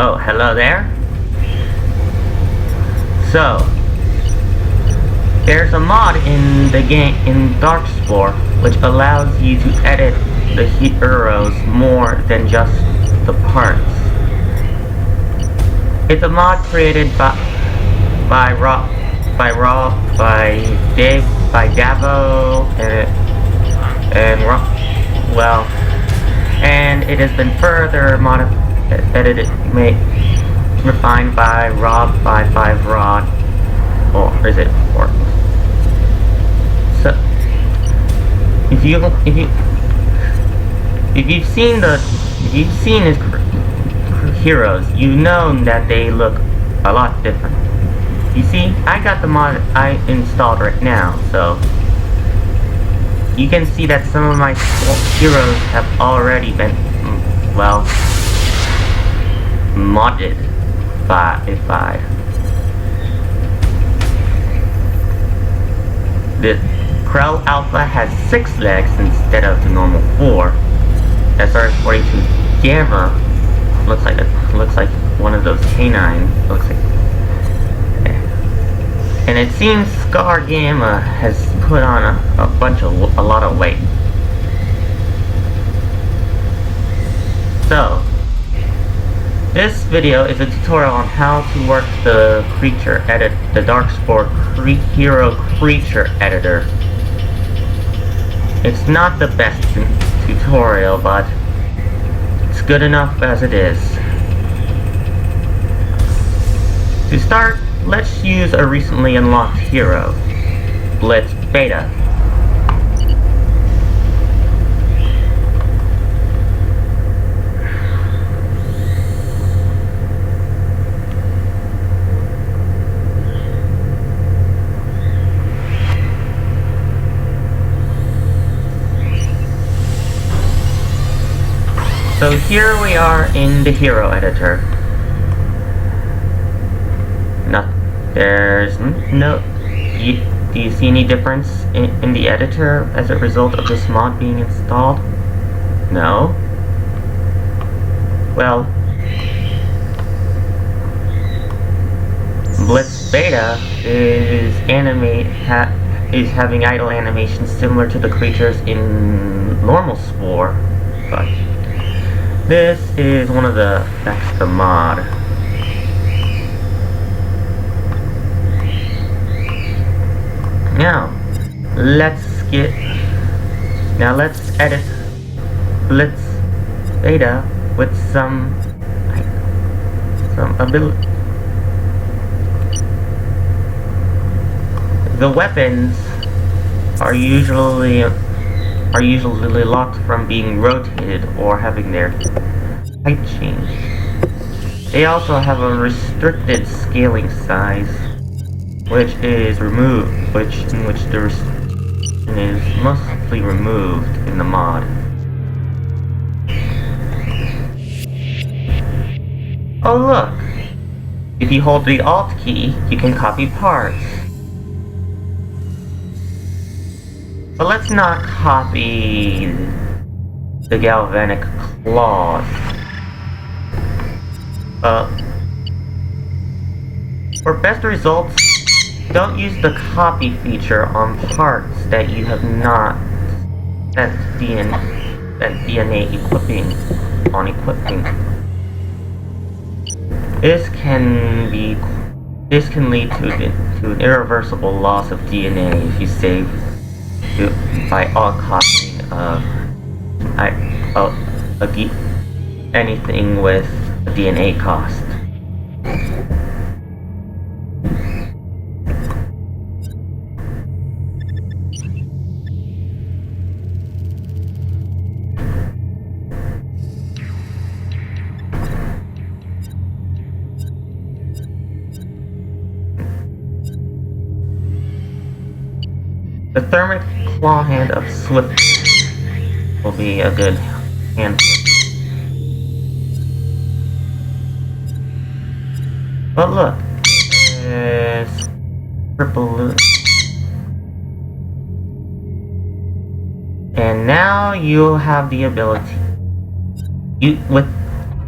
Oh, hello there. So, there's a mod in the game, in DarkSPORE, which allows you to edit the heroes more than just the parts. It's a mod created by Davo, and it has been further refined by Rob55Rod, or is it? Or so, if you've seen his heroes, you know that they look a lot different. You see, I got the mod I installed right now, so you can see that some of my heroes have already been, well, modded by. The Krell Alpha has 6 legs instead of the normal 4. SR-42 Gamma looks like one of those canines. And it seems Scar Gamma has put on a lot of weight. So, this video is a tutorial on how to work the DarkSPORE Hero Creature Editor. It's not the best tutorial, but it's good enough as it is. To start, let's use a recently unlocked hero, Blitz Beta. So here we are in the hero editor. Do you see any difference in the editor as a result of this mod being installed? No? Well, Blitz Beta is having idle animations similar to the creatures in normal Spore, but this is one of the effects of the mod. Now, let's edit Blitz Beta with some ability. The weapons are usually locked from being rotated or having their height changed. They also have a restricted scaling size, which is removed, in which the restriction is mostly removed in the mod. Oh look! If you hold the Alt key, you can copy parts. But let's not copy the galvanic claws. For best results, don't use the copy feature on parts that you have not set DNA equipping on equipping. This can lead to an irreversible loss of DNA if you save by copying anything with a DNA cost. The thermic claw hand of Swift will be a good hand. But look, there's triple. And now you'll have the ability.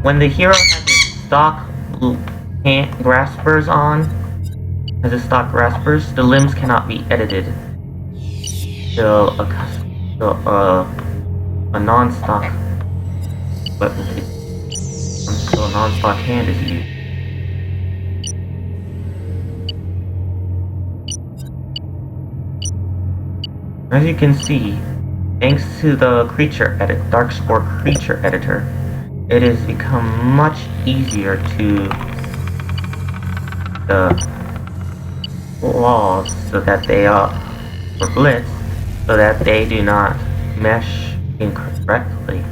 When the hero has his stock graspers on, as a stock graspers, the limbs cannot be edited till a non-stock weapon until a non-stock hand is used. As you can see, thanks to the DarkSPORE creature editor, it has become much easier to the walls so that they are for blitz, so that they do not mesh incorrectly.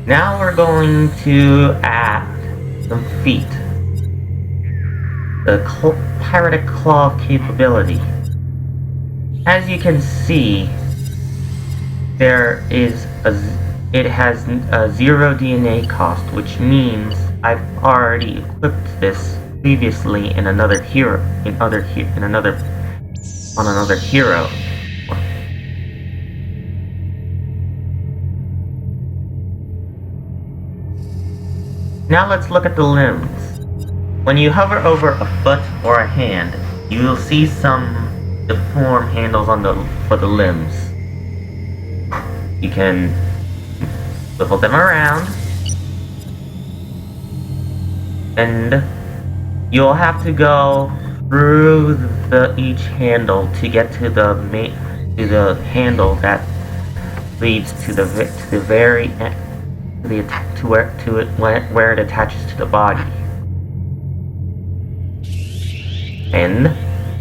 Now we're going to add some feet. The Piratic Claw capability. As you can see, it has a 0 DNA cost, which means I've already equipped this previously in another hero, on another hero. Now let's look at the limbs. When you hover over a foot or a hand, you will see some deformed handles for the limbs. You can swivel them around, and you'll have to go through each handle to get to the handle that leads to the very end. Where it attaches to the body. And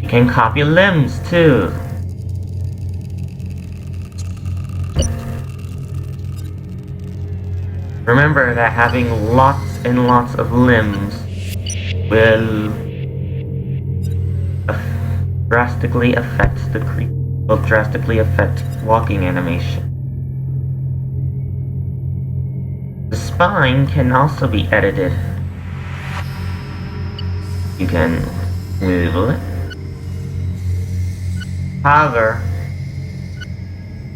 you can copy limbs too. Remember that having lots and lots of limbs will drastically affect walking animation. The spine can also be edited. You can swivel it. However,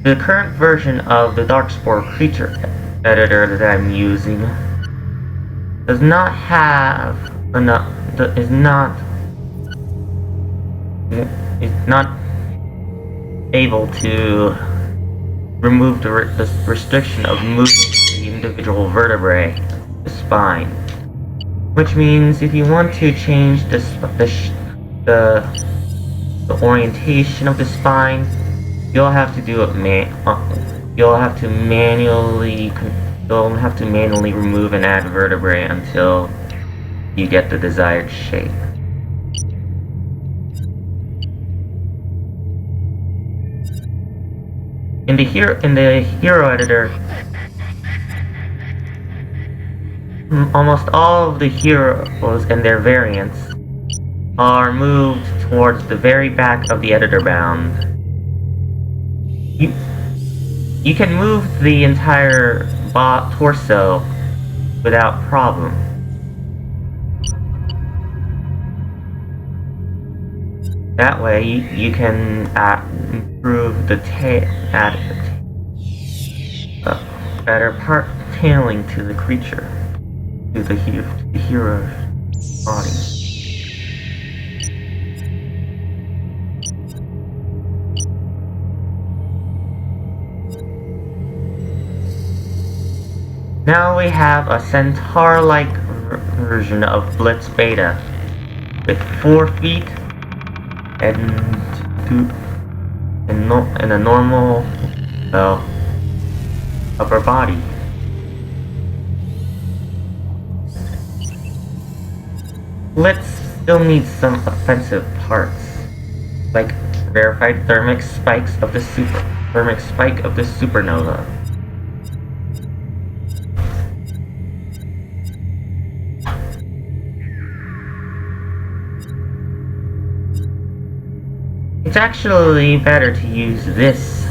the current version of the DarkSPORE creature editor that I'm using does not have enough. Is not able to remove the restriction of moving individual vertebrae, the spine, which means if you want to change the orientation of the spine, you'll have to do it you'll have to manually remove and add vertebrae until you get the desired shape. In the hero editor, almost all of the heroes and their variants are moved towards the very back of the editor bound. You can move the entire torso without problem. That way you can improve the add better tailing to the creature. To the hero's body. Now we have a centaur-like version of Blitz Beta with 4 feet and a normal upper body. Blitz still needs some offensive parts, like verified thermic spike of the supernova. It's actually better to use this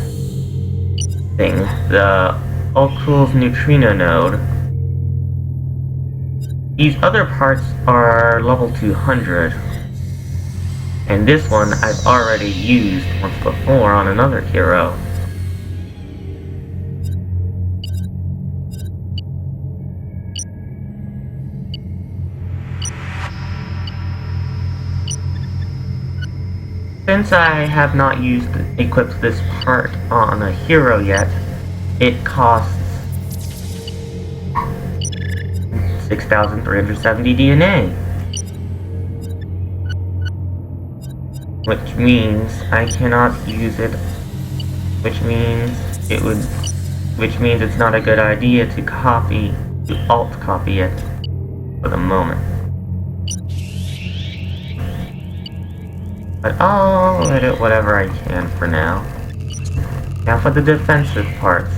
thing, the Oculus neutrino node. These other parts are level 200. And this one I've already used once before on another hero. Since I have not equipped this part on a hero yet, it costs 6,370 DNA. Which means I cannot use it, which means it's not a good idea to alt copy it for the moment. But I'll edit whatever I can for now. Now for the defensive parts.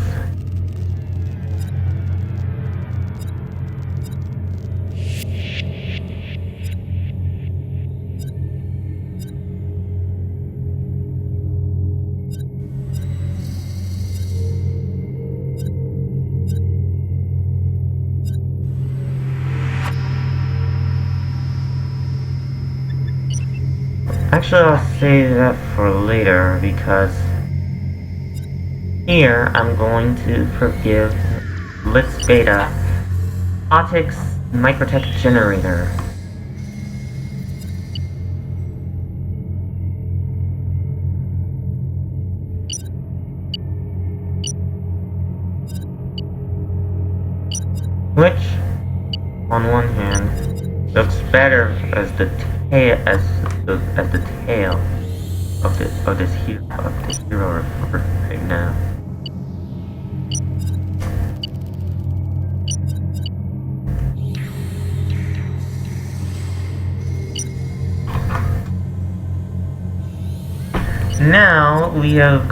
Actually, I'll save that for later, because here I'm going to forgive Blitz Beta Optics Microtech Generator. Which, on one hand, looks better as the tail of this hero right now. Now we have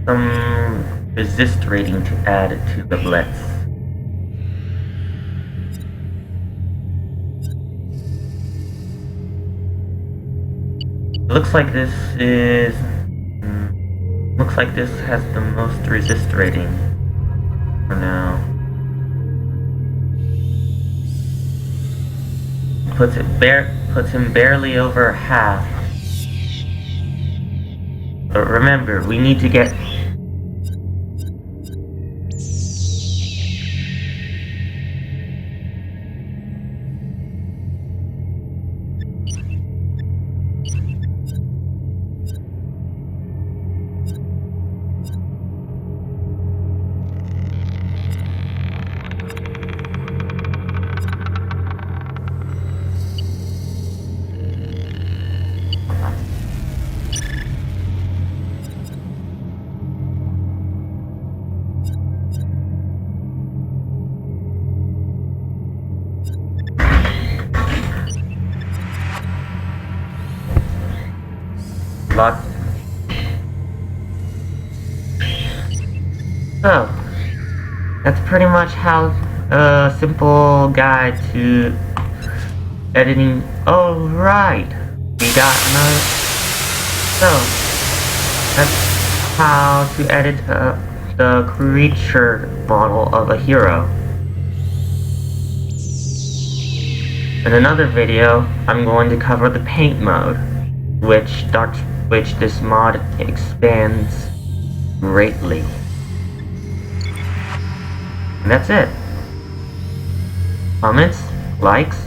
some resist rating to add to the Blitz. Looks like this has the most resist rating for now. Puts him barely over half. But remember, we need to get lot. So, that's pretty much how a simple guide to editing. Oh right, we got another. So that's how to edit the creature model of a hero. In another video, I'm going to cover the paint mode, which this mod expands greatly. And that's it. Comments, likes,